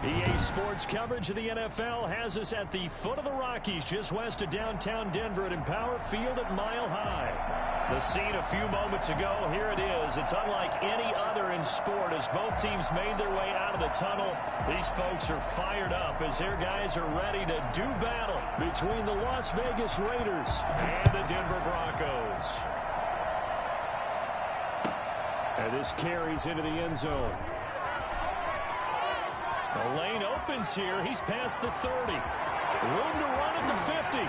EA Sports coverage of the NFL has us at the foot of the Rockies, just west of downtown Denver at Empower Field at Mile High. The scene a few moments ago, here it is. It's unlike any other in sport as both teams made their way out of the tunnel. These folks are fired up as their guys are ready to do battle between the Las Vegas Raiders and the Denver Broncos. And this carries into the end zone. The lane opens here. He's past the 30. Room to run at the 50.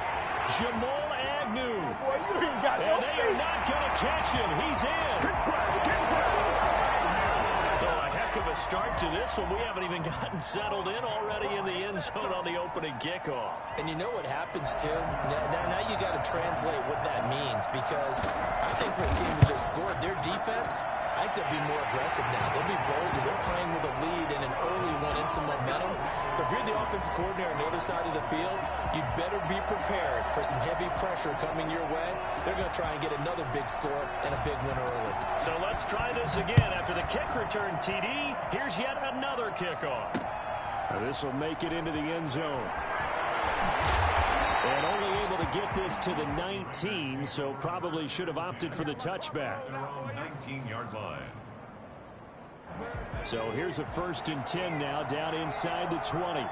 Jamal Agnew. Boy, you ain't got no and they are not going to catch him. He's in. So a heck of a start to this one. We haven't even gotten settled in already in the end zone on the opening kickoff. And you know what happens, too? Now you got to translate what that means, because I think for a team that just scored, their defense, I think they'll be more aggressive now. They'll be bolder. They're playing with a lead and an early one and some momentum. So if you're the offensive coordinator on the other side of the field, you better be prepared for some heavy pressure coming your way. They're going to try and get another big score and a big one early. So let's try this again. After the kick return TD, here's yet another kickoff. This will make it into the end zone. And only able to get this to the 19, so probably should have opted for the touchback. 19-yard line. So here's a 1st and 10 now, down inside the 20.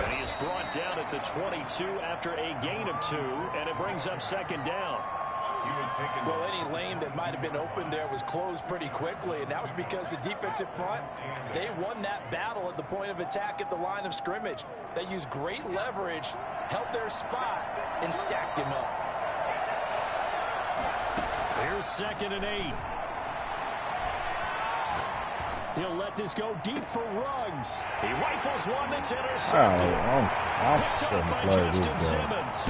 And he is brought down at the 22 after a gain of 2, and it brings up 2nd down. Well, any lane that might have been open there was closed pretty quickly, and that was because the defensive front, they won that battle at the point of attack at the line of scrimmage. They used great leverage, held their spot, and stacked him up. Here's 2nd and 8. He'll let this go deep for Ruggs. He rifles one that's intercepted. Picked up by Justin Simmons.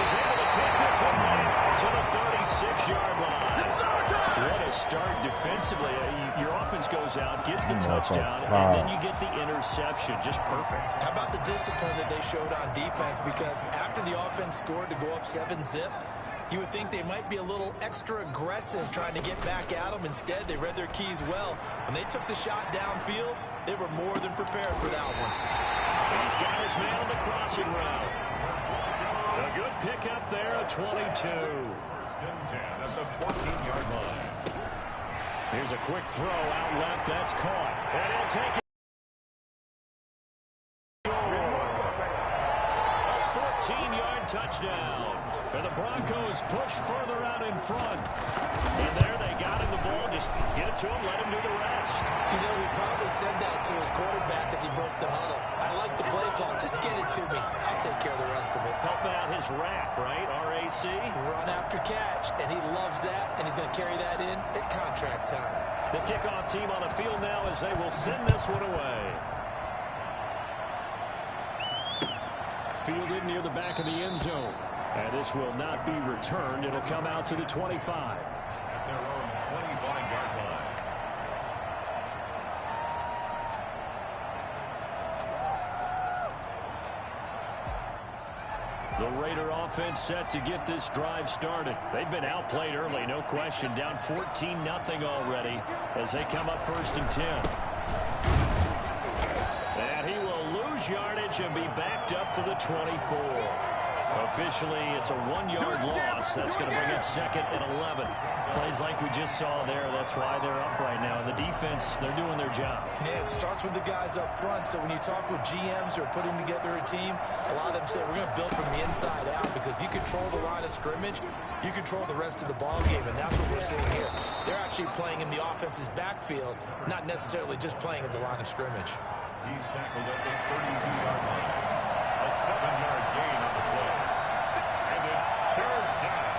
He's able to take this one to the 36-yard line. What a start defensively. Your offense goes out, gets the touchdown, and then you get the interception. Just perfect. How about the discipline that they showed on defense? Because after the offense scored to go up 7-zip, you would think they might be a little extra aggressive trying to get back at them. Instead, they read their keys well. When they took the shot downfield, they were more than prepared for that one. He's got his man on the crossing route. A good pickup there, a 22. 1st and 10 at the 14-yard line. Here's a quick throw out left. That's caught. And he'll take it. A 14-yard touchdown. And the Broncos push further out in front. And there they got him the ball. Just get it to him, let him do the rest. You know, he probably said that to his quarterback as he broke the huddle. I like the play call. Just get it to me. I'll take care of the rest of it. Helping out his rack, right? RAC. Run after catch, and he loves that, and he's going to carry that in at contract time. The kickoff team on the field now as they will send this one away. Fielded near the back of the end zone. And this will not be returned. It'll come out to the 25. At their own 25-yard line. The Raider offense set to get this drive started. They've been outplayed early, no question. Down 14-0 already as they come up 1st and 10. And he will lose yardage and be backed up to the 24. Officially, it's a 1-yard loss. That's going to bring up 2nd and 11. Plays like we just saw there. That's why they're up right now. And the defense, they're doing their job. Yeah, it starts with the guys up front. So when you talk with GMs who are putting together a team, a lot of them say we're going to build from the inside out, because if you control the line of scrimmage, you control the rest of the ball game, and that's what we're seeing here. They're actually playing in the offense's backfield, not necessarily just playing at the line of scrimmage. He's tackled at the 32-yard line. A 7-yard gain on the play. And it's 3rd down.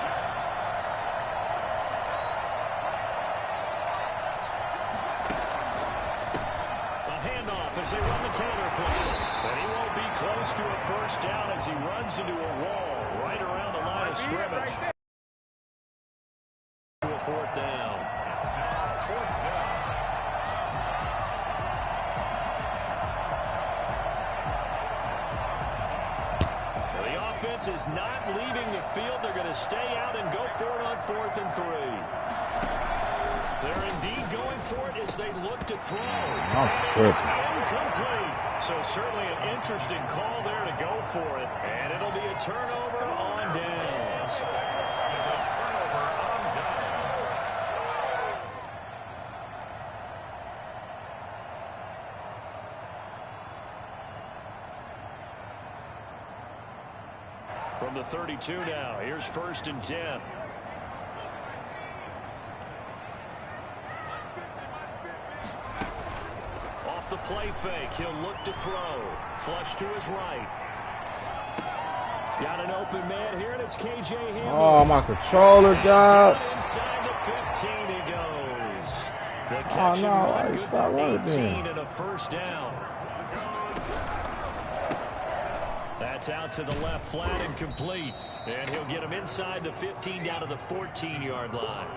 A handoff as they run the counter play. And he won't be close to a 1st down as he runs into a wall right around the line of scrimmage. To a 4th down. Is not leaving the field. They're going to stay out and go for it on 4th and 3. They're indeed going for it as they look to throw. Oh, It's incomplete. So certainly an interesting call there to go for it. And it'll be a turnover on downs. From the 32 now, here's 1st and 10. Off the play fake, he'll look to throw. Flush to his right. Got an open man here, and it's KJ Hamler. Oh, my controller died. Inside the 15 he goes. The catch and run, good for 18 and a 1st down. That's out to the left, flat and complete. And he'll get him inside the 15 down to the 14-yard line.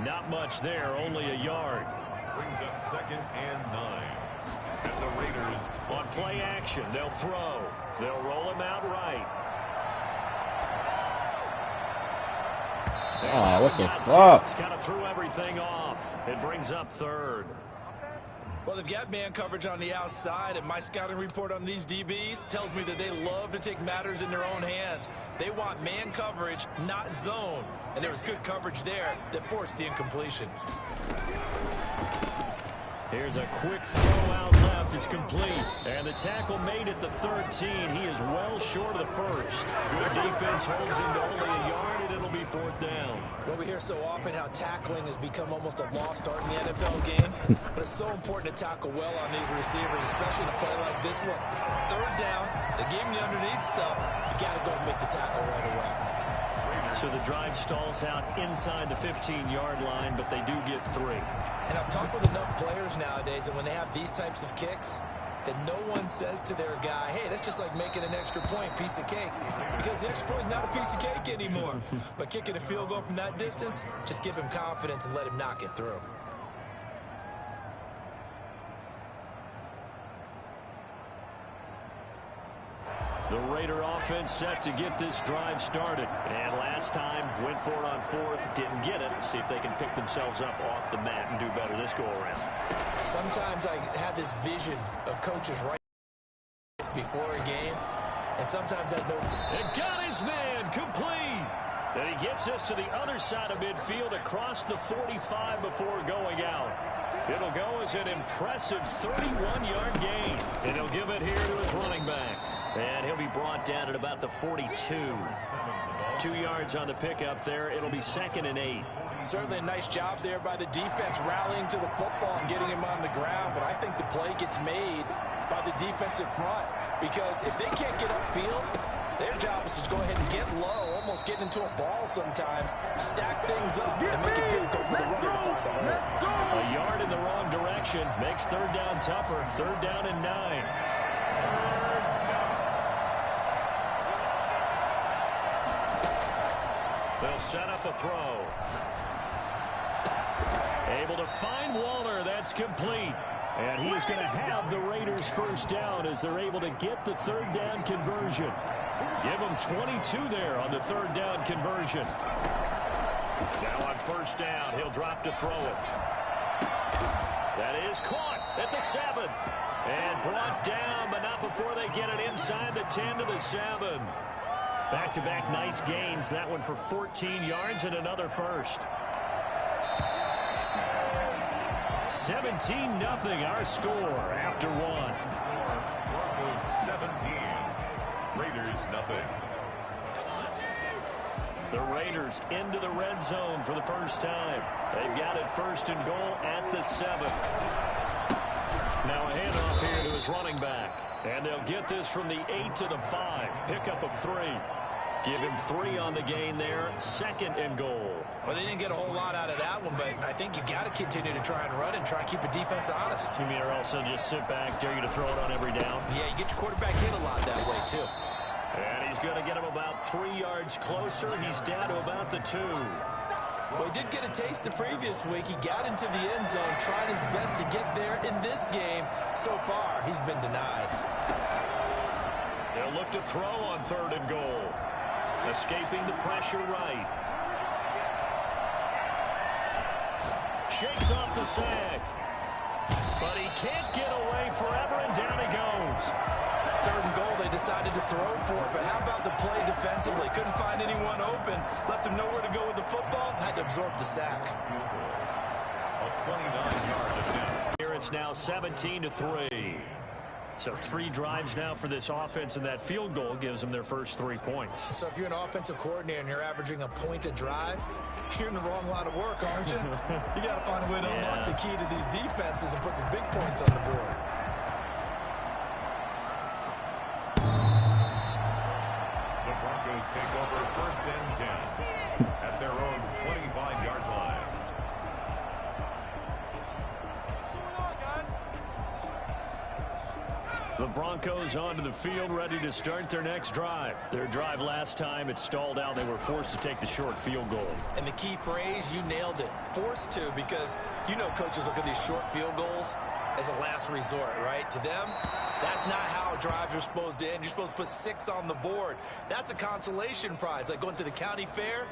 Not much there, only a yard. Brings up 2nd and 9. And the Raiders on play action, they'll throw. They'll roll him out right. Oh, what the fuck? It's kind of threw everything off. It brings up 3rd. Well, they've got man coverage on the outside, and my scouting report on these DBs tells me that they love to take matters in their own hands. They want man coverage, not zone. And there was good coverage there that forced the incompletion. Here's a quick throw out left. It's complete. And the tackle made at the 13. He is well short of the 1st. Good defense holds him to only a yard, and it'll be 4th down. Well, we hear so often how tackling has become almost a lost art in the NFL game. But it's so important to tackle well on these receivers, especially in a play like this one. 3rd down, the game the underneath stuff, you got to go and make the tackle right away. So the drive stalls out inside the 15-yard line, but they do get 3. And I've talked with enough players nowadays that when they have these types of kicks, that no one says to their guy, hey, that's just like making an extra point, piece of cake. Because the extra point is not a piece of cake anymore. But kicking a field goal from that distance, just give him confidence and let him knock it through. The Raider offense set to get this drive started. And last time, went for it on 4th, didn't get it. See if they can pick themselves up off the mat and do better this go-around. Sometimes I have this vision of coaches right before a game, and sometimes I don't. And got his man complete. And he gets us to the other side of midfield across the 45 before going out. It'll go as an impressive 31-yard gain. And he'll give it here to his running back. And he'll be brought down at about the 42. 2 yards on the pickup there. It'll be 2nd and 8. Certainly a nice job there by the defense rallying to the football and getting him on the ground. But I think the play gets made by the defensive front. Because if they can't get upfield, their job is to go ahead and get low, almost get into a ball sometimes, stack things up, and make it difficult for the runner to find a hole. A yard in the wrong direction makes 3rd down tougher. 3rd down and 9. They'll set up a throw. Able to find Waller. That's complete. And he is going to have the Raiders' 1st down as they're able to get the 3rd down conversion. Give them 22 there on the 3rd down conversion. Now on 1st down, he'll drop to throw it. That is caught at the 7. And brought down, but not before they get it inside the 10 to the 7. Back-to-back nice gains. That one for 14 yards and another 1st. 17-0 our score after 1. Broncos 17. Raiders nothing. The Raiders into the red zone for the first time. They've got it 1st and goal at the 7. Now a handoff here to his running back. And they'll get this from the 8 to the 5. Pickup of 3. Give him 3 on the gain there. 2nd and goal. Well, they didn't get a whole lot out of that one, but I think you got to continue to try and run and try and keep the defense honest. You mean or also just sit back, dare you to throw it on every down? Yeah, you get your quarterback hit a lot that way, too. And he's going to get him about 3 yards closer. He's down to about the 2. Well, he did get a taste the previous week. He got into the end zone, trying his best to get there in this game. So far, he's been denied. They'll look to throw on 3rd and goal. Escaping the pressure right. shakes off the sack. But he can't get away forever, and down he goes. 3rd and goal, they decided to throw for it, but how about the play defensively? Couldn't find anyone open, left him nowhere to go with the football, had to absorb the sack. A 29-yard attempt. Here it's now 17-3. So 3 drives now for this offense, and that field goal gives them their first 3 points. So if you're an offensive coordinator and you're averaging a point a drive, you're in the wrong line of work, aren't you? You got to find a way to unlock the key to these defenses and put some big points on the board. The Broncos take over 1st and 10 at their own 25-yard line. The Broncos onto the field, ready to start their next drive. Their drive last time, it stalled out. They were forced to take the short field goal. And the key phrase, you nailed it, forced to, because you know coaches look at these short field goals as a last resort, right? To them, that's not how drives are supposed to end. You're supposed to put 6 on the board. That's a consolation prize, like going to the county fair.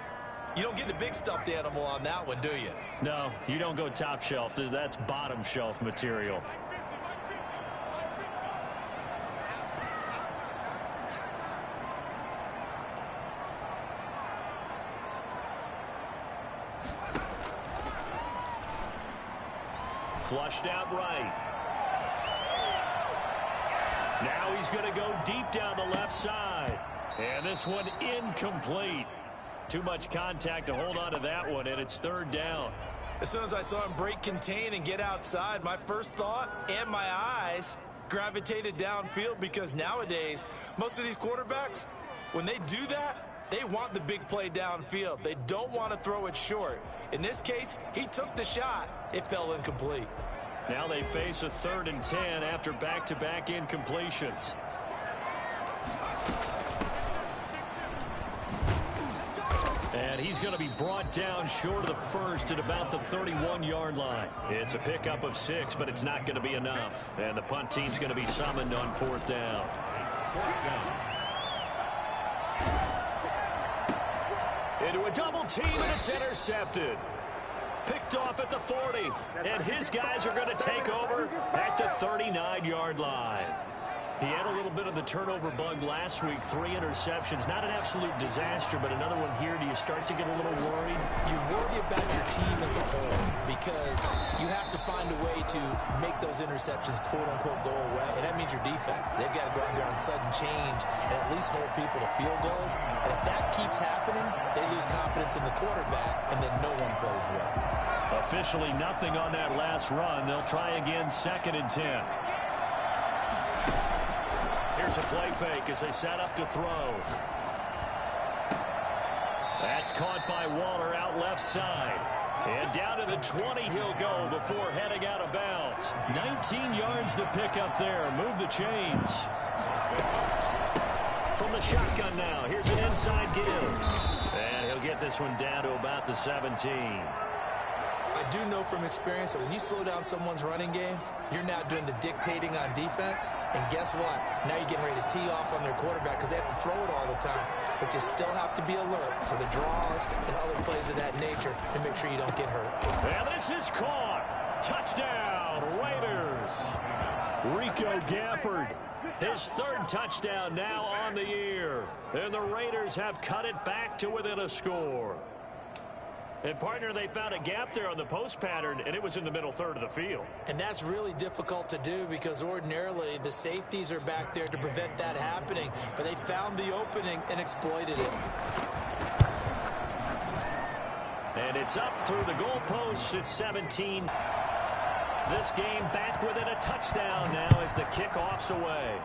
You don't get the big stuffed animal on that one, do you? No, you don't go top shelf. That's bottom shelf material. Flushed out right. Now he's going to go deep down the left side. And this one incomplete. Too much contact to hold on to that one, and it's 3rd down. As soon as I saw him break contain and get outside, my first thought and my eyes gravitated downfield, because nowadays, most of these quarterbacks, when they do that, they want the big play downfield. They don't want to throw it short. In this case, he took the shot. It fell incomplete. Now they face a 3rd and 10 after back-to-back incompletions. And he's going to be brought down short of the first at about the 31-yard line. It's a pickup of 6, but it's not going to be enough. And the punt team's going to be summoned on 4th down. Into a double team, and it's intercepted. Picked off at the 40, and his guys are going to take over at the 39-yard line. He had a little bit of the turnover bug last week, 3 interceptions. Not an absolute disaster, but another one here. Do you start to get a little worried? You worry about your team as a whole, because you have to find a way to make those interceptions, quote-unquote, go away, and that means your defense. They've got to go out there on sudden change and at least hold people to field goals. And if that keeps happening, they lose confidence in the quarterback, and then no one plays well. Officially nothing on that last run. They'll try again, 2nd and 10. Here's a play fake as they set up to throw. That's caught by Waller out left side. And down to the 20 he'll go before heading out of bounds. 19 yards to pick up there. Move the chains. From the shotgun now. Here's an inside give. And he'll get this one down to about the 17. I do know from experience that when you slow down someone's running game, you're now doing the dictating on defense. And guess what? Now you're getting ready to tee off on their quarterback because they have to throw it all the time. But you still have to be alert for the draws and other plays of that nature and make sure you don't get hurt. And this is caught. Touchdown, Raiders. Rico Gafford, his 3rd touchdown now on the year. And the Raiders have cut it back to within a score. And, partner, they found a gap there on the post pattern, and it was in the middle 3rd of the field. And that's really difficult to do because ordinarily the safeties are back there to prevent that happening. But they found the opening and exploited it. And it's up through the goalposts. It's 17. This game back within a touchdown now as the kickoff's away.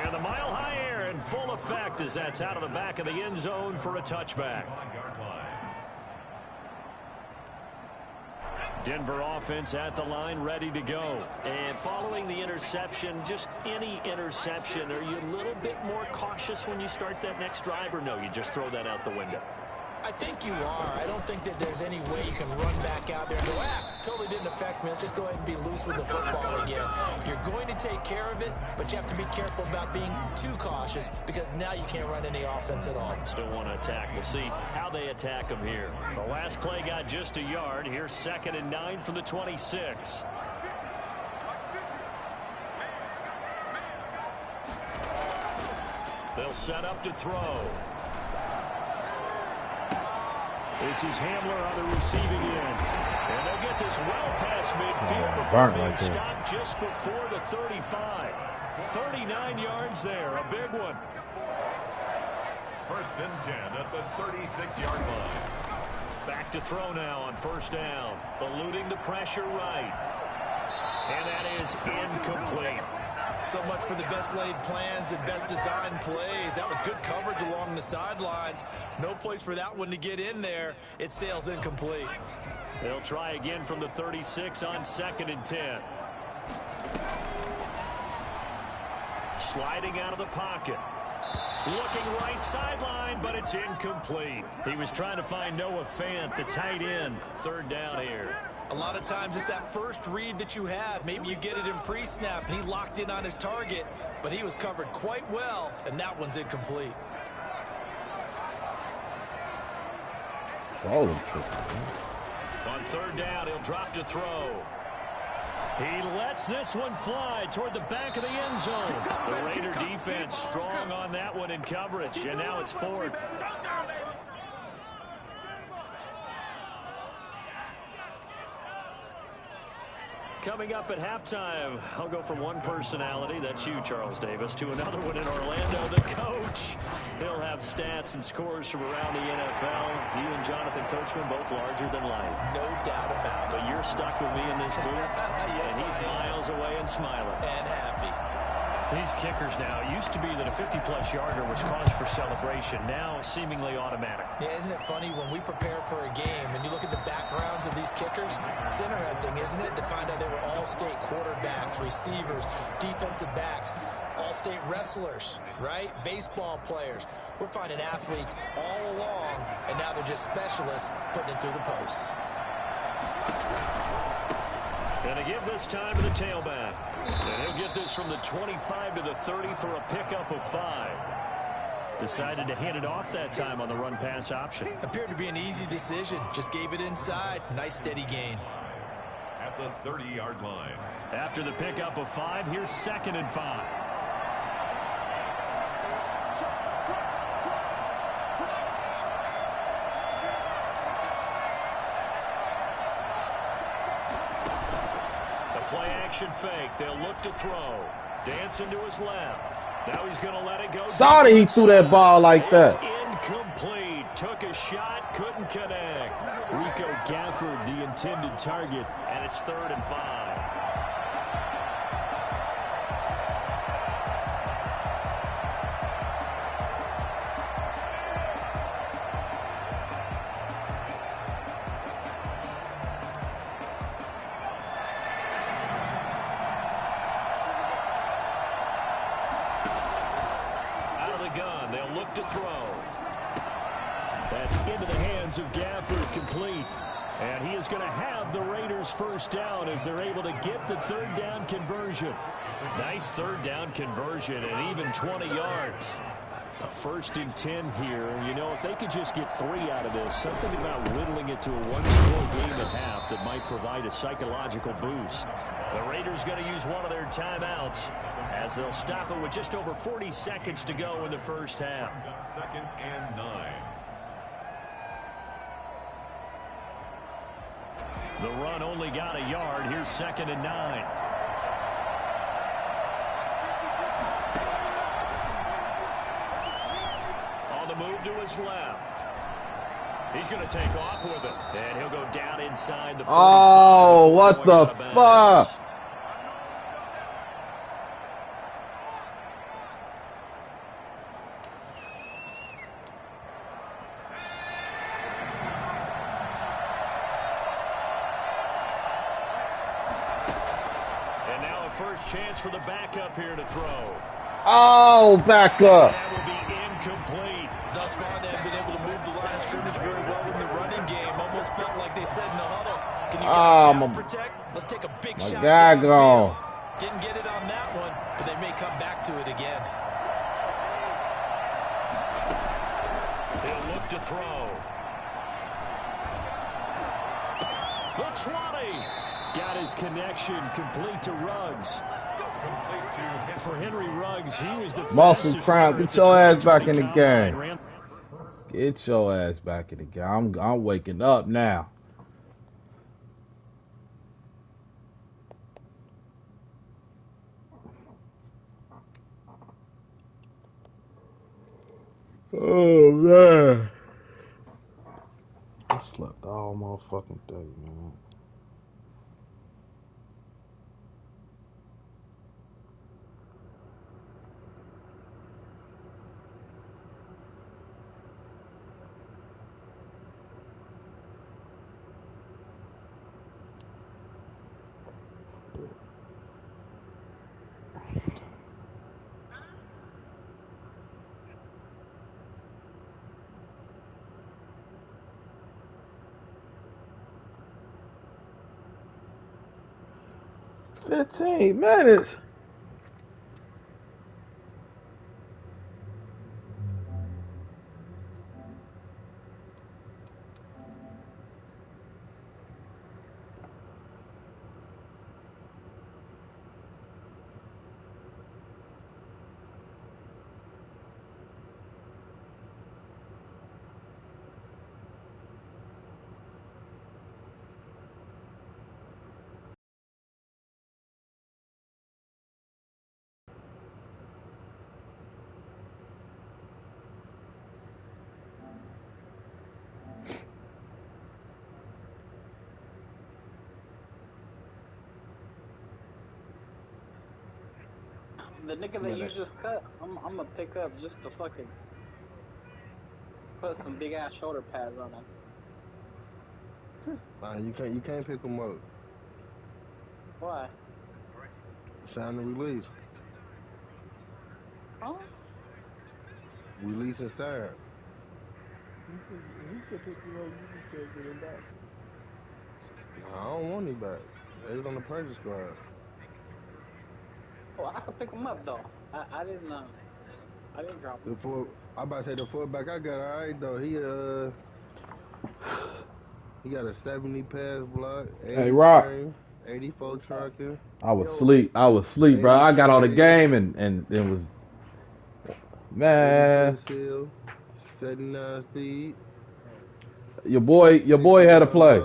And the mile-high air in full effect as that's out of the back of the end zone for a touchback. Denver offense at the line, ready to go. And following the interception, just any interception, are you a little bit more cautious when you start that next drive, or no, you just throw that out the window? I think you are. I don't think that there's any way you can run back out there and go, totally didn't affect me. Let's just go ahead and be loose with the football again. You're going to take care of it, but you have to be careful about being too cautious because now you can't run any offense at all. Still want to attack. We'll see how they attack them here. The last play got just a yard. Here's 2nd and 9 from the 26. They'll set up to throw. This is Hamler on the receiving end. And they'll get this well past midfield before being stopped just before the 35. 39 yards there, a big one. 1st and 10 at the 36-yard line. Back to throw now on 1st down. Eluding the pressure right. And that is incomplete. So much for the best laid plans and best designed plays. That was good coverage along the sidelines. No place for that one to get in there. It sails incomplete. They'll try again from the 36 on 2nd and 10. Sliding out of the pocket. Looking right sideline, but it's incomplete. He was trying to find Noah Fant, the tight end. 3rd down here. A lot of times it's that first read that you have. Maybe you get it in pre-snap, and he locked in on his target, but he was covered quite well, and that one's incomplete. Solid. On 3rd down, he'll drop to throw. He lets this one fly toward the back of the end zone. The Raider defense strong on that one in coverage, and now it's 4th. Coming up at halftime, I'll go from one personality, that's you, Charles Davis, to another one in Orlando, the coach. He'll have stats and scores from around the NFL. You and Jonathan Coachman both larger than life. No doubt about it. But you're stuck with me in this booth, yes, and he's miles away and smiling. And happy. These kickers now, it used to be that a 50-plus yarder was cause for celebration, now seemingly automatic. Yeah, isn't it funny when we prepare for a game and you look at the backgrounds of these kickers? It's interesting, isn't it, to find out they were all-state quarterbacks, receivers, defensive backs, all-state wrestlers, right? Baseball players. We're finding athletes all along, and now they're just specialists putting it through the posts. Going to give this time to the tailback. And he'll get this from the 25 to the 30 for a pickup of 5. Decided to hand it off that time on the run-pass option. Appeared to be an easy decision. Just gave it inside. Nice steady gain. At the 30-yard line. After the pickup of 5, here's 2nd and 5. Action fake. They'll look to throw. Dancing to his left. Now he's going to let it go. Sorry he threw that ball like that. It's incomplete. Took a shot. Couldn't connect. Rico Gafford, the intended target. And it's 3rd and 5. Of Gafford complete, and he is going to have the Raiders 1st down as they're able to get the 3rd down conversion. Nice 3rd down conversion and even 20 yards. A 1st and 10 here. You know, if they could just get 3 out of this, something about whittling it to a one-score game at half that might provide a psychological boost. The Raiders going to use one of their timeouts as they'll stop it with just over 40 seconds to go in the 1st half. 2nd and 9. The run only got a yard. Here's 2nd and 9. On the move to his left. He's going to take off with it. And he'll go down inside the 45. Oh, what the fuck? Chance for the backup here to throw. Oh, back up. That will be incomplete. The thus far, they have been able to move the line of scrimmage very well in the running game. Almost felt like they said in the huddle, can you guys pass protect? Let's take a big shot downfield. Didn't get it on that one, but they may come back to it again. He'll look to throw. The 20. Got his connection complete to Ruggs. For Henry Ruggs, he was the Muscle cramp. Get your ass back in the game. Get your ass back in the game. I'm waking up now. Oh man. I slept all motherfucking day, man. $15 minutes. The nigga that you just cut, I'm gonna pick up just to fucking put some big ass shoulder pads on him. You can't pick them up. Why? Sign the release. Huh? Release inside. He could pick you up, you just can't get him back. I don't want him back. They was on the practice squad. Oh, I could pick him up though. I didn't drop him. I about to say the fullback I got alright though. He got a 70 pass block, 80 Hey, Rock. frame, 84 trucking. I was asleep, bro. I got on the game and it was, man. 79 speed. Your boy had to play.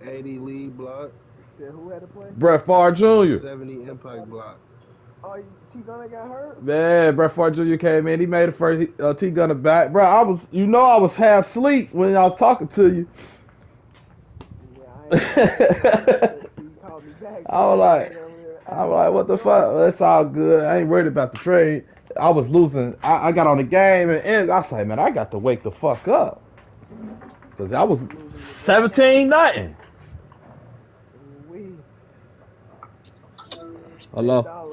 80 lead block. Who had to play? Brett Favre Jr. 70 impact blocks. Oh, T Gunner got hurt? Man, Brett Favre Jr. came in. He made the first T Gunner back. Bro, I was half asleep when I was talking to you. Yeah, he called me back. I was like, what the fuck? That's all good. I ain't worried about the trade. I was losing. I got on the game and I was like, man, I got to wake the fuck up. Because I was 17-0. Hello?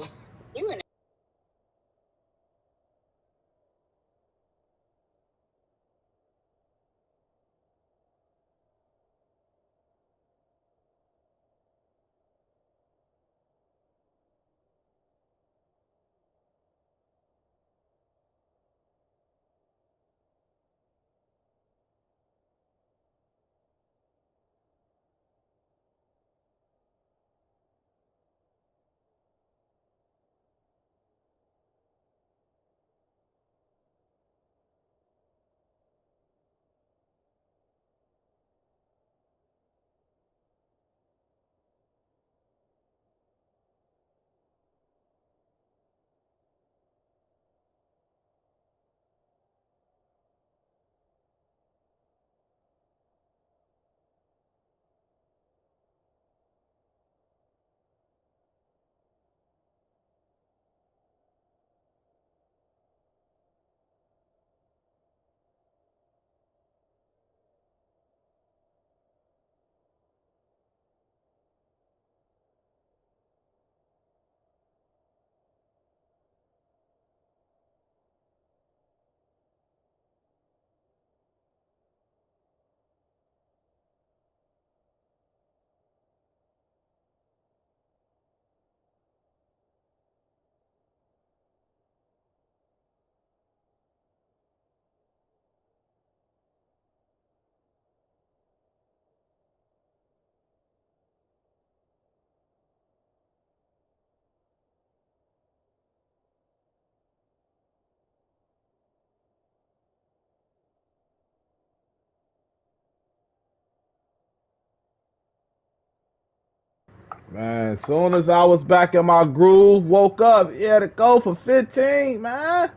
Man, as soon as I was back in my groove, woke up, he had to go for 15, man.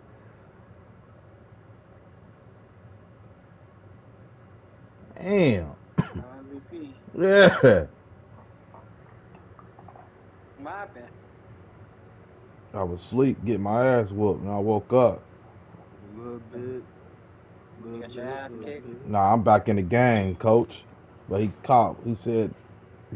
Damn. MVP. Yeah. What happened? I was asleep, getting my ass whooped, and I woke up. A little bit. You got your ass kicked? Nah, I'm back in the game, coach. But he said,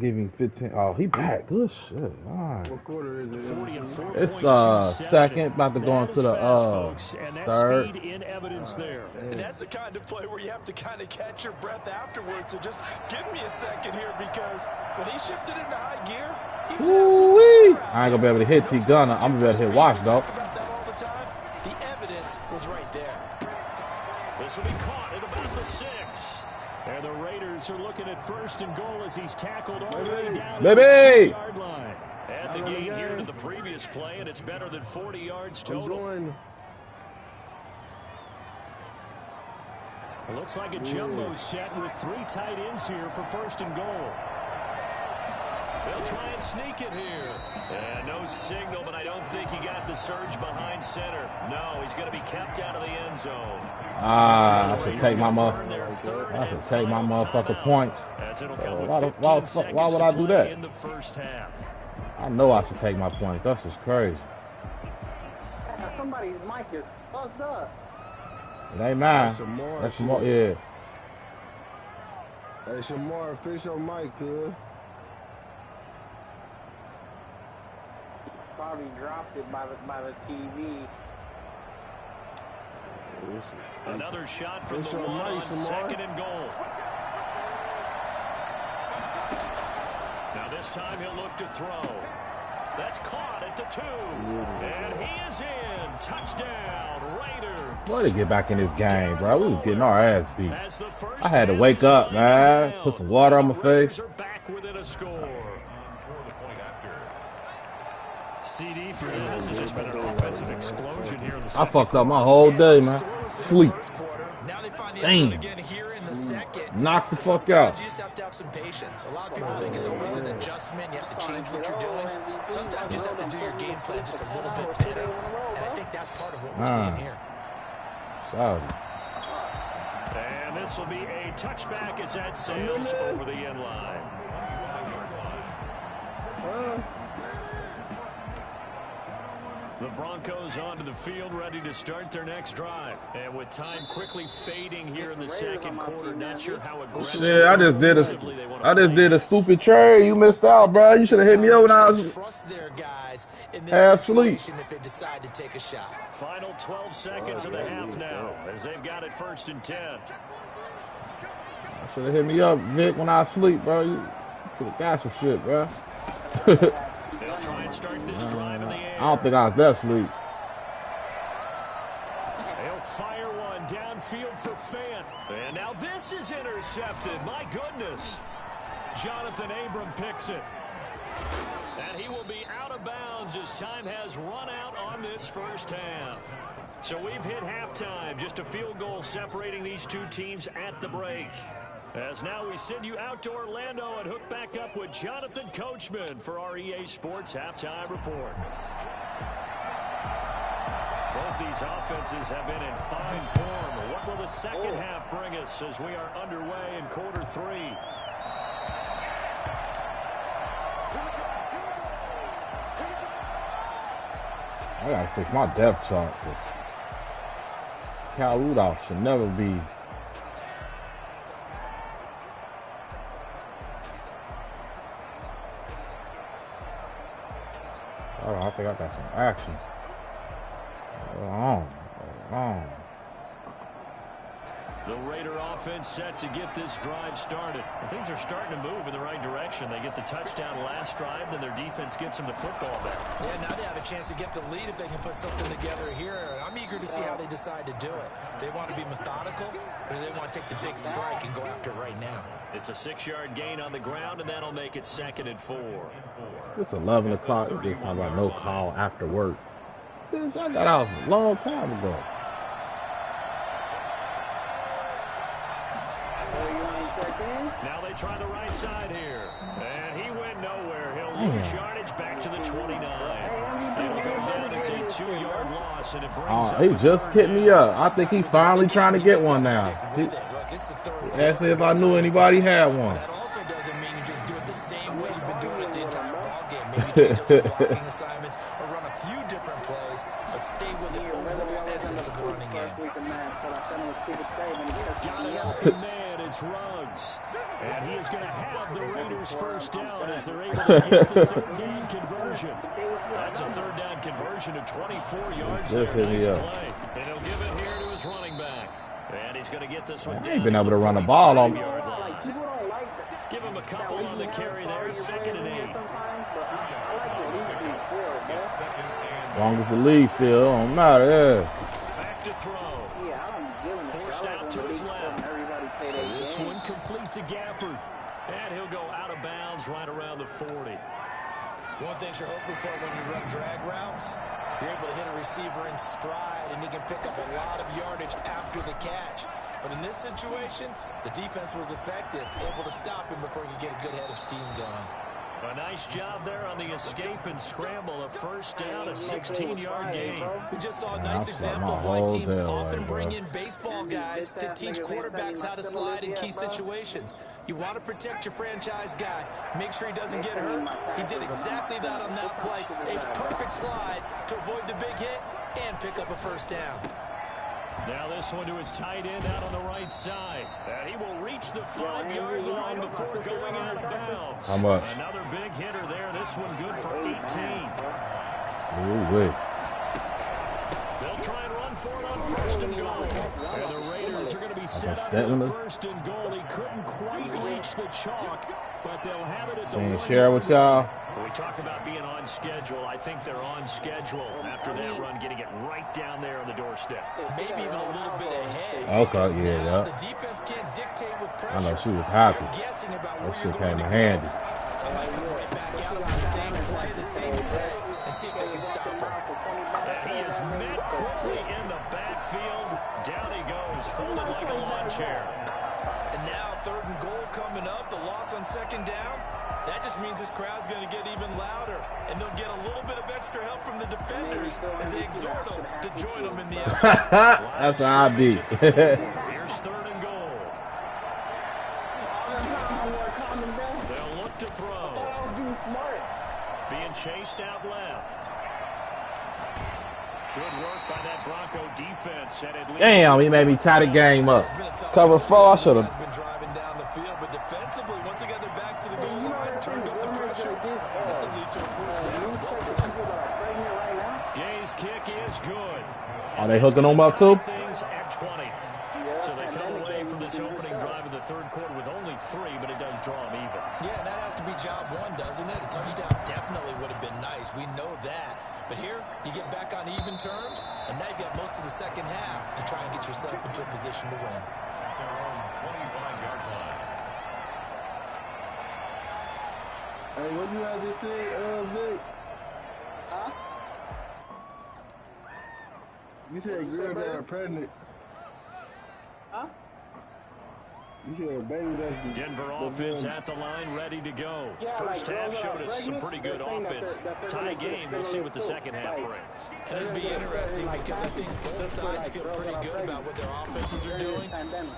give him 15. Oh, he back. Good shit. All right. What quarter is it? 40 It's 4.27. second, about to go That into is the fast, folks, and that's third. speed in evidence there. And that's the kind of play where you have to kind of catch your breath afterwards. So just give me a second here, because when he shifted into high gear, he was Woo-wee. absolutely I ain't gonna be able to hit T Gunner. I'm gonna be able to hit Watch though. about that all the time. The evidence was right there. This will be caught at about the 6. And the Raiders are looking at 1st and goal as he's tackled all the way down at the 2-yard line. Add the gain here to the previous play, and it's better than 40 yards total. It looks like a jumbo set with 3 tight ends here for 1st and goal. They'll try and sneak it here. And no signal, but I don't think he got the surge behind center. No, he's going to be kept out of the end zone. I should take my motherfucking points. Why would I do that? In the first half. I know I should take my points. That's just crazy. Somebody's mic is fucked up. It ain't mine. That's more, yeah. Hey, Shamar, fix your mic, cuz. Probably dropped it by the TV. Another shot from the one on 2nd and goal. Now this time he'll look to throw. That's caught at the 2. And he is in. Touchdown, Raiders. Boy, to get back in this game, bro. We was getting our ass beat. I had to wake up, man. Put some water on my face. Back within a score. CD for this has just been an offensive explosion here in the second. I fucked up my whole day, man. Sleep. Damn. Knock the fuck out. You just have to have some patience. A lot of people think it's always an adjustment. You have to change what you're doing. Sometimes you just have to do your game plan just a little bit better. And I think that's part of what we're seeing here. Sorry. And this will be a touchback as that sails over the end line. The Broncos onto the field, ready to start their next drive. And with time quickly fading here in the second quarter, not sure how aggressive. Yeah, I just did a stupid trade. You missed out, bro. You should have hit me up when I was half asleep. If they decide to take a shot. Final 12 seconds of the half now, as they've got it 1st and 10. Should have hit me up, Vic, when I sleep, bro. You could have got some shit, bro. They'll try and start this drive in the air. I don't think I was that asleep. They'll fire one downfield for Fant. And now this is intercepted. My goodness. Jonathan Abram picks it. And he will be out of bounds as time has run out on this first half. So we've hit halftime. Just a field goal separating these two teams at the break. As now we send you out to Orlando and hook back up with Jonathan Coachman for our EA Sports Halftime Report. Both these offenses have been in fine form. What will the second half bring us as we are underway in quarter 3? I gotta fix my depth chart, because Cal Rudolph should never be. Oh, I think I got some action. The Raider offense set to get this drive started. And things are starting to move in the right direction. They get the touchdown last drive, then their defense gets them the football back. Yeah, now they have a chance to get the lead if they can put something together here. I'm eager to see how they decide to do it. If they want to be methodical, or do they want to take the big strike and go after it right now? It's a 6-yard gain on the ground, and that'll make it 2nd and 4. It's 11 o'clock. It's just talking about no call after work. Bitch, I got off a long time ago. Now they try the right side here. And he went nowhere. He'll lose yardage back to the 29. It'll go down as a 2-yard loss, and it brings up He a just third hit me down. up. I think he's finally trying to get one now. He asked me if I knew anybody had one. That also doesn't mean you just do it the same way you've been doing it the entire ball game. Maybe change up some blocking assignments or run a few different plays, but stay with the overall essence of the running game. Got it open man, it's Ruggs. And he is going to have the Raiders first down as they're able to get the third down conversion. That's a third down conversion of 24 yards there. Nice play. And he'll give it here to his running back. And he's going to get this one down. He ain't been able to run a ball on. Give him a couple on the carry there. 2nd and 8. Long as the lead still don't matter. Yeah. Back to throw. Forced out to his left. This one complete to Gafford. And he'll go out of bounds right around the 40. One thing you're hoping for when you run drag routes, you're able to hit a receiver in stride, and he can pick up a lot of yardage after the catch. But in this situation, the defense was effective, able to stop him before he could get a good head of steam going. A nice job there on the escape and scramble. A first down, a 16-yard gain. We just saw a nice example of why teams often bring in baseball guys to teach quarterbacks how to slide in key situations. You want to protect your franchise guy. Make sure he doesn't get hurt. He did exactly that on that play. A perfect slide to avoid the big hit and pick up a first down. Now this one to his tight end out on the right side. And he will reach the 5-yard line before going out of bounds. How much? Another big hitter there. This one good for 18. Ooh, wait. They'll try and run for it on 1st and goal. And the Raiders are going to be set up for 1st and goal. He couldn't quite reach the chalk, but they'll have it at the 1. Share with y'all. When we talk about being on schedule, I think they're on schedule after that run, getting it right down there on the doorstep. Maybe even a little bit ahead. Okay, yeah. The defense can't dictate with pressure. I know she was happy. Guessing about that where shit came in go. handy. They might come right back out on the same play, the same set, and see if they can stop him. And he is met quickly in the backfield. Down he goes, folded like a lawn chair. And now 3rd and goal coming up. The loss on 2nd down. That just means this crowd's going to get even louder, and they'll get a little bit of extra help from the defenders as they exhort them to join them in the effort. That's how I be. Here's 3rd and goal. They'll look to throw. Being chased out left. Good work by that Bronco defense. And it leads. Damn, he made me tie the game up. Cover 4, I should have. Been driving down the field, but defensively, once they got their backs to the goal line, turned up the pressure. That's going to lead to a 4th down. Gay's kick is good. Are they hooking them up too? Things at 20. So they come away from this opening drive in the 3rd quarter with only 3, but it does draw them even. Yeah, and that has to be job 1, doesn't it? A touchdown definitely would have been nice. We know that. But here, you get back on even terms, and now you've got most of the 2nd half to try and get yourself into a position to win. Their own 25-yard line. Hey, what you have to say, Vic? Huh? You said girls that are pregnant. Huh? You said baby that's Denver offense at the line, ready to go. First half showed us some pretty good offense. Tie game, we'll see what the second half brings. And it'll be interesting because I think both sides feel pretty good about what their offenses are doing.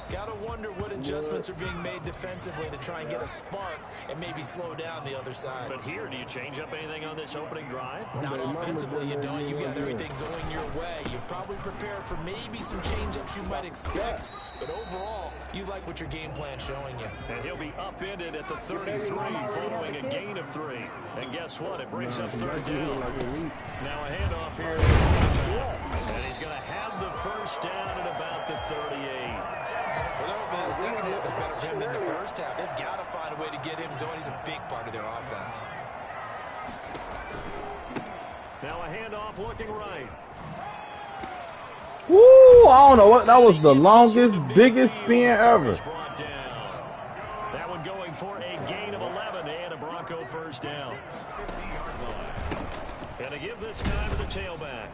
Gotta wonder what adjustments are being made defensively to try and get a spark and maybe slow down the other side. But here, do you change up anything on this opening drive? Not offensively, you don't. You've got everything going your way. You've probably prepared for maybe some change-ups you might expect. But overall, you like what your game plan showing you. And he'll be upended at the 33 following a gain of 3. And guess what? It brings up 3rd down. Now a handoff here. And he's going to have the first down at about the 38. Well, the second half is better for him than the first half. They've got to find a way to get him going. He's a big part of their offense. Now a handoff looking right. Woo! I don't know what. That was the longest, biggest spin ever. That one going for a gain of 11 and a Bronco first down. And Gonna give this time to the tailback.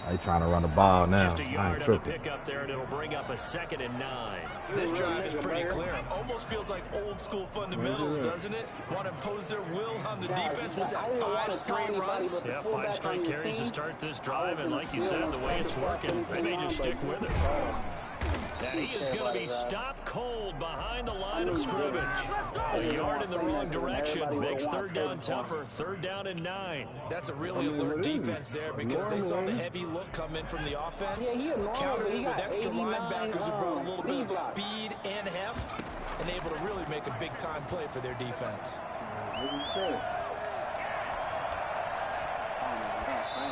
They trying to run the ball now. Just a I yard ain't on the tripping. pickup there, and it'll bring up a 2nd and 9. This drive is pretty clear. Almost feels like old school fundamentals, doesn't it? Want to impose their will on the defense. Was that 5 straight runs? Yeah, 5 straight carries to start this drive, and like you said, the way it's working, they may just stick with it. And he is going to be stopped cold behind the line of scrimmage. A yard in the wrong direction makes 3rd down tougher. 3rd down and 9. That's a really alert defense there because they saw the heavy look come in from the offense. Countered it with extra linebackers who brought a little bit of speed and heft and able to really make a big-time play for their defense.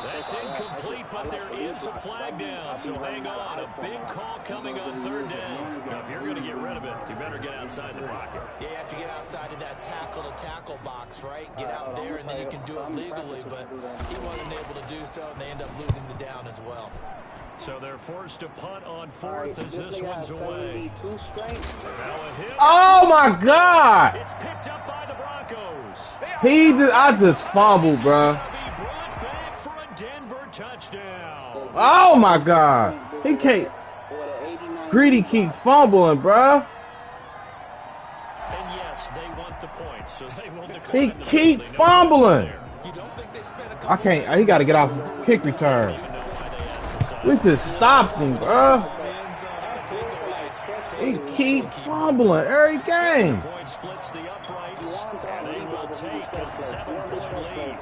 That's incomplete, but there is a flag down, so hang on. A big call coming on 3rd down. Now, if you're going to get rid of it, you better get outside the pocket. Yeah, you have to get outside of that tackle-to-tackle box, right? Get out there, and then you can do it legally, but he wasn't able to do so, and they end up losing the down as well. So they're forced to punt on 4th as this one's away. Now a hit. Oh my God! It's picked up by the Broncos. I just fumbled, bro. Touchdown. Oh my God! He can't. Greedy keep fumbling, bro. And yes, they want the points, so they will He keep fumbling. I can't. He got to get off kick return. We just stopped him, bro. He keep fumbling every game. Point splits the uprights, and they will take a 7-point lead.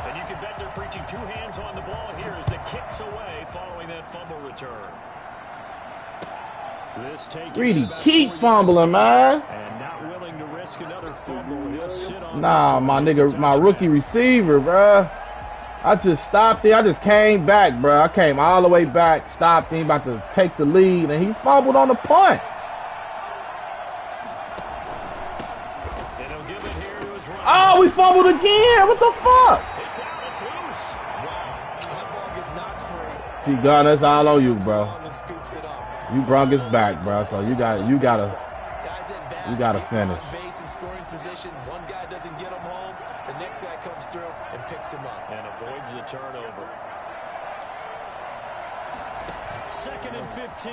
And you can bet they're preaching 2 hands on the ball here as the kick's away following that fumble return. Greedy keep fumbling, man. And not willing to risk another fumble. He'll sit on Nah, my nigga, my rookie receiver, bro. I just stopped him. I just came back, bro. I came all the way back, stopped him, about to take the lead, and he fumbled on the punt. And he'll give it here to his runner. Oh, we fumbled again. What the fuck? It's out. It's loose. That ball is not free. T-Gun, that's all on you, bro. And scoops it up. You brung us back, bro. So you gotta Guys at bat, you gotta get finish. on base and scoring position. One guy doesn't get him home. The next guy comes through and picks him up. And avoids the turnover. 2nd and 15.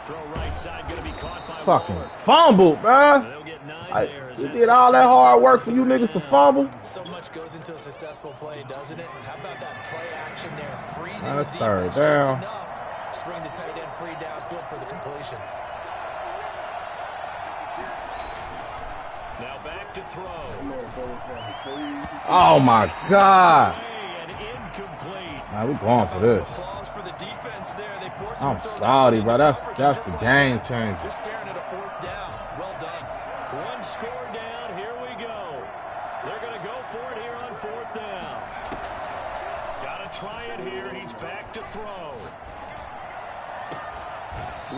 Throw right side, going to be caught by fucking Waller. fumbled, bro. They'll get 9 there. We did all that hard work for you niggas to fumble. So much goes into a successful play, doesn't it? How about that play action there? Freezing That's the third defense just down. enough. Spring the tight end free downfield for the completion. Now back to throw. Oh my God. And incomplete. Man, we going for this. Applause for the defense there. They forced I'm him to throw sorry, that bro. coverage That's just the like game that. changer. They're staring at a 4th down. Well done. 1 score down. Here we go. They're going to go for it here on 4th down. Got to try it here. He's back to throw.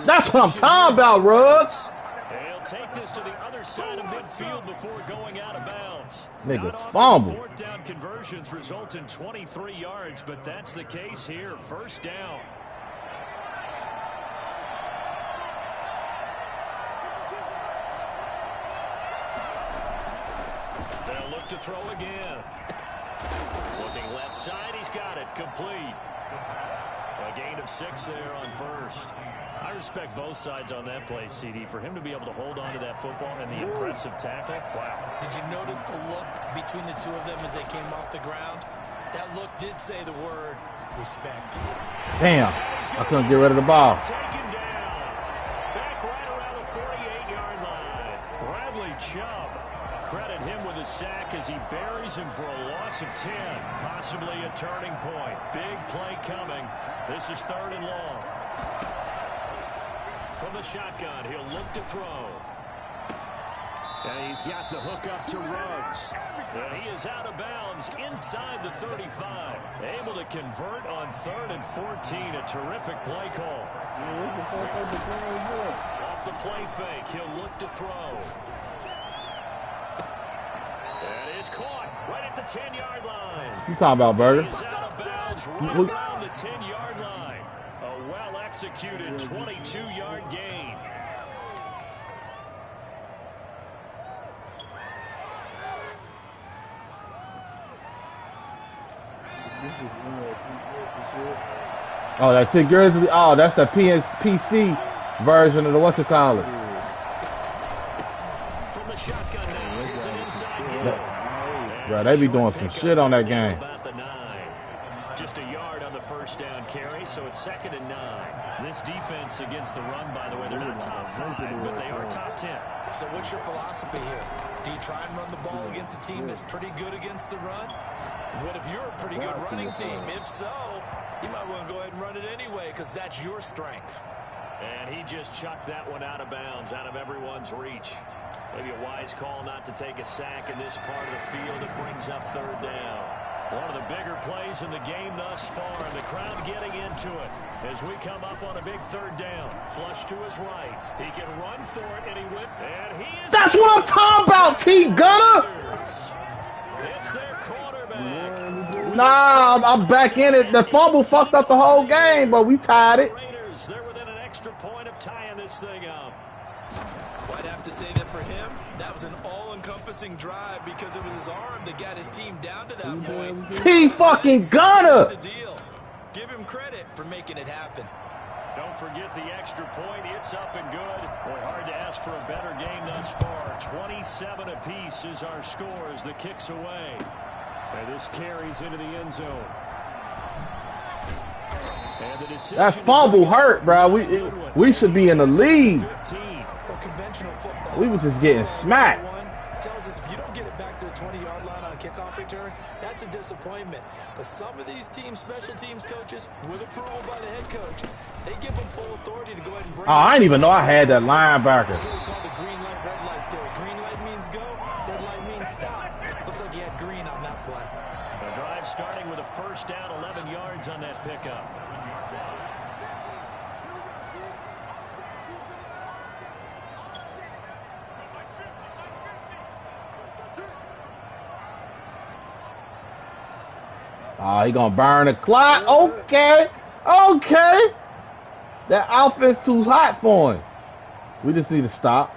That's what I'm talking about, Ruggs. He'll take this to the other side of midfield before going out of bounds. Niggas Not often fumble. 4th down conversions result in 23 yards, but that's the case here. 1st down. They'll look to throw again. Looking left side, he's got it. Complete. A gain of 6 there on 1st. I respect both sides on that play, CD. For him to be able to hold on to that football and the impressive tackle, wow. Did you notice the look between the two of them as they came off the ground? That look did say the word respect. Damn, I couldn't get rid of the ball. Taken down. Back right around the 48-yard line. Bradley Chubb. Credit him with a sack as he buries him for a loss of 10. Possibly a turning point. Big play coming. This is 3rd and long. From the shotgun, he'll look to throw. And he's got the hook up to Ruggs. And he is out of bounds inside the 35. Able to convert on 3rd and 14. A terrific play call. Off the play fake, he'll look to throw. That is caught right at the 10-yard line. You talking about, Burger? He's out of bounds right around the 10-yard line. A well-executed 22-yard gain. Oh, that Tig Grizzly. Oh, that's the PC version of the whatchamacallit. From the shotgun now, here's an inside give. Bro, they be doing some shit on that game. About the 9. Just a yard on the first down carry, so it's 2nd and 9. This defense against the run, by the way, they're not top 5, but they are top 10. So what's your philosophy here? Do you try and run the ball against a team that's pretty good against the run? What if you're a pretty good running team? If so, you might want to go ahead and run it anyway because that's your strength. And he just chucked that one out of bounds, out of everyone's reach. Maybe a wise call not to take a sack in this part of the field. It brings up 3rd down. One of the bigger plays in the game thus far, and the crowd getting into it as we come up on a big 3rd down. Flush to his right. He can run for it, and he went. And he is. That's what I'm talking about, T. Gunner. It's their quarterback. Nah, I'm back in it. The fumble fucked up the whole game, but we tied it. Raiders, they're within an extra point of tying this thing up. I'd have to say that for him, that was an all-encompassing drive because it was his arm that got his team down to that point. T. fucking Gunner. The deal. Give him credit for making it happen. Don't forget the extra point. It's up and good. Boy, hard to ask for a better game thus far. 27 apiece is our score as the kick's away. And this carries into the end zone. And the decision That fumble hurt, bro. We should be in the lead. 15. Conventional football. We was just getting smacked. Tells us if you don't get it back to the 20-yard line on a kickoff return, that's a disappointment. But some of these teams, special teams coaches, with approval by the head coach, they give them full authority to go ahead and bring. Oh, I didn't even know I had that linebacker. That's what we call the green light, red light there. Green light means go, red light means stop. Looks like you had green on that play. The drive starting with a 1st down, 11 yards on that pickup. Oh, he gonna burn the clock. Okay. That offense too hot for him. We just need to stop.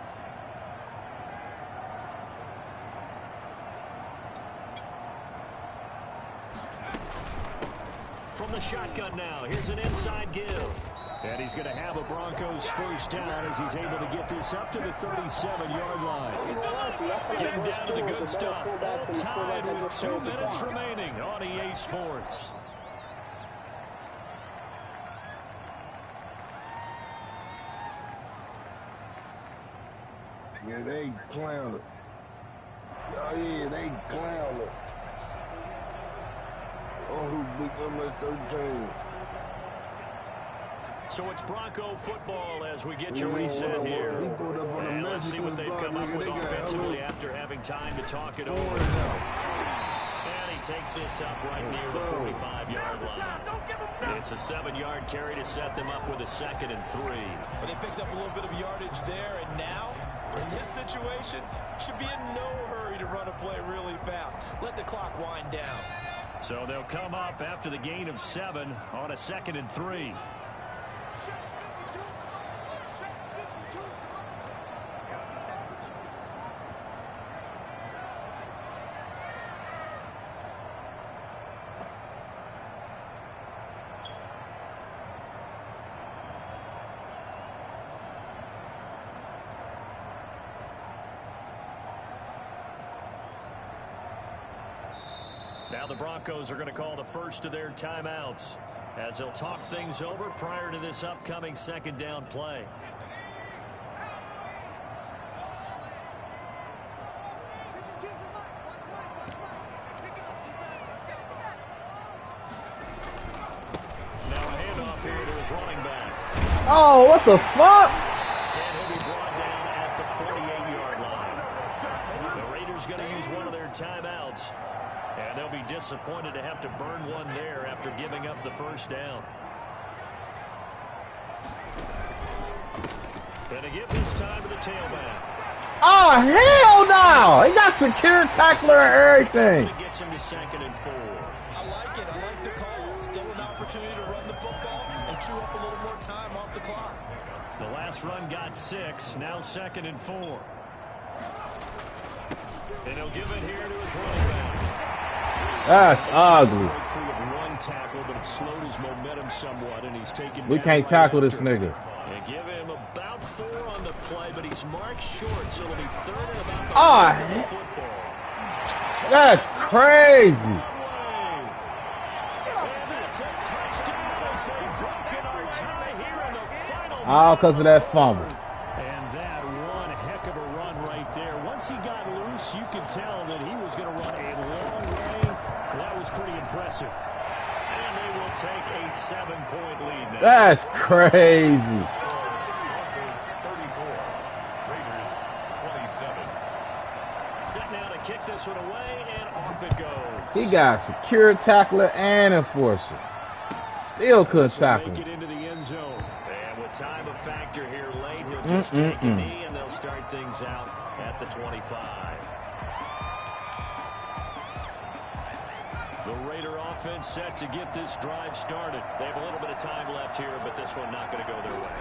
From the shotgun now, here's an inside give. And he's going to have a Broncos 1st down as he's able to get this up to the 37-yard line. Getting down to the good stuff. All tied with 2 minutes remaining on EA Sports. Yeah, they clowned it. Oh, yeah, they clowned it. Oh, who big number 13? So it's Bronco football as we get you reset here. And let's see what they've come up with offensively after having time to talk it over. And he takes this up right near the 45-yard line. It's a 7-yard carry to set them up with a 2nd and 3. But they picked up a little bit of yardage there, and now, in this situation, should be in no hurry to run a play really fast. Let the clock wind down. So they'll come up after the gain of 7 on a 2nd and 3. Now the Broncos are going to call the first of their timeouts as they'll talk things over prior to this upcoming 2nd down play. Now a handoff here to his running back. Oh, what the fuck? And he'll be brought down at the 48-yard line. The Raiders going to use one of their timeouts. And they'll be disappointed to have to burn one there after giving up the 1st down. And to give this time to the tailback. Oh, hell no! He got secure tackler and everything. Gets him to 2nd and 4. I like it. I like the call. Still an opportunity to run the football and chew up a little more time off the clock. The last run got 6. Now 2nd and 4. And he'll give it here to his running back. That's ugly. Breakthrough of 1 taken We down can't right tackle this after. nigga. They give him about 4 on the play, but he's marked short, so it'll be 3rd and about the Oh, length of the football. that's crazy. And that's a touchdown as they've broken our tie here in the final. All because of that fumble. And that one heck of a run right there. Once he got loose, you could tell that he was going to run a long way. That was pretty impressive. And they will take a 7-point lead now. That's crazy. Broncos 34. Raiders 27. Set now to kick this one away, and off it goes. He got secure tackler and enforcer. Still couldn't tackle Make it him. into the end zone. And with time a factor here late, he'll just take a knee, and they'll start things out at the 25. The Raider offense set to get this drive started. They have a little bit of time left here, but this one not going to go their way.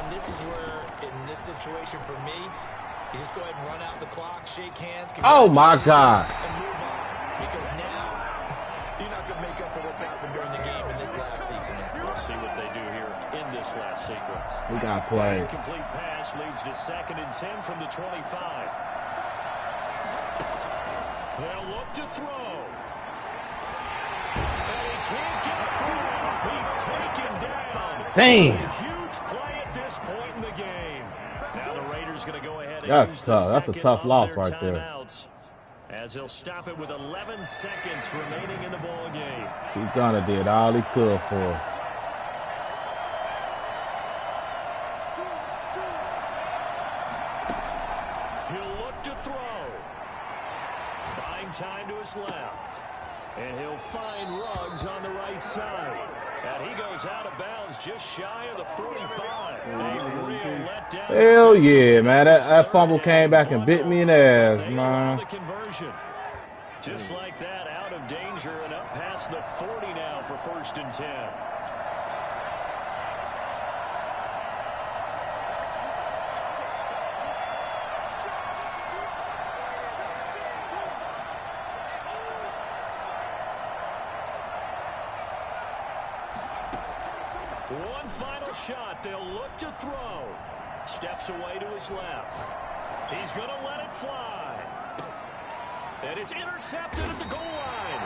And this is where, in this situation for me, you just go ahead and run out the clock, shake hands. Oh, my God. And move on. Because now, you're not going to make up for what's happened during the game in this last sequence. We'll see what they do here in this last sequence. We got played. Complete pass leads to 2nd and 10 from the 25. They'll look to throw. And he can't get through. He's taken down. Damn. A huge play at this point in the game. Now the Raiders going to go ahead and That's use tough. the That's a second tough of loss their right there. timeouts, as he'll stop it with 11 seconds remaining in the ball game. Chief Gunner did all he could for us. He'll look to throw. Buying time to his left. And he'll find Ruggs on the right side. And he goes out of bounds just shy of the 45. A real letdown. Hell yeah, man. That fumble came back and bit me in the ass, They allow man. the conversion. Just like that, out of danger and up past the 40 now for 1st and 10. One final shot. They'll look to throw. Steps away to his left. He's going to let it fly. And it's intercepted at the goal line.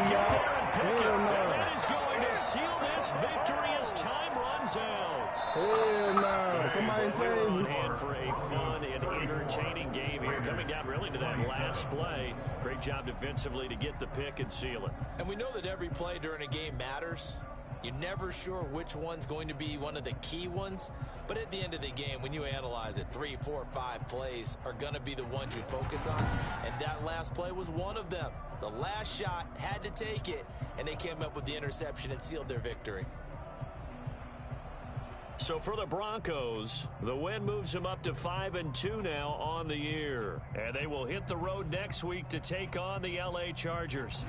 Get there and pick it. And that is going to seal this victory as time runs out. Hell no. Somebody save On me. hand for a fun and entertaining game here. Coming down really to that last play. Great job defensively to get the pick and seal it. And we know that every play during a game matters. You're never sure which one's going to be one of the key ones. But at the end of the game, when you analyze it, 3, 4, 5 plays are going to be the ones you focus on. And that last play was one of them. The last shot had to take it, and they came up with the interception and sealed their victory. So for the Broncos, the win moves them up to 5-2 now on the year. And they will hit the road next week to take on the LA Chargers.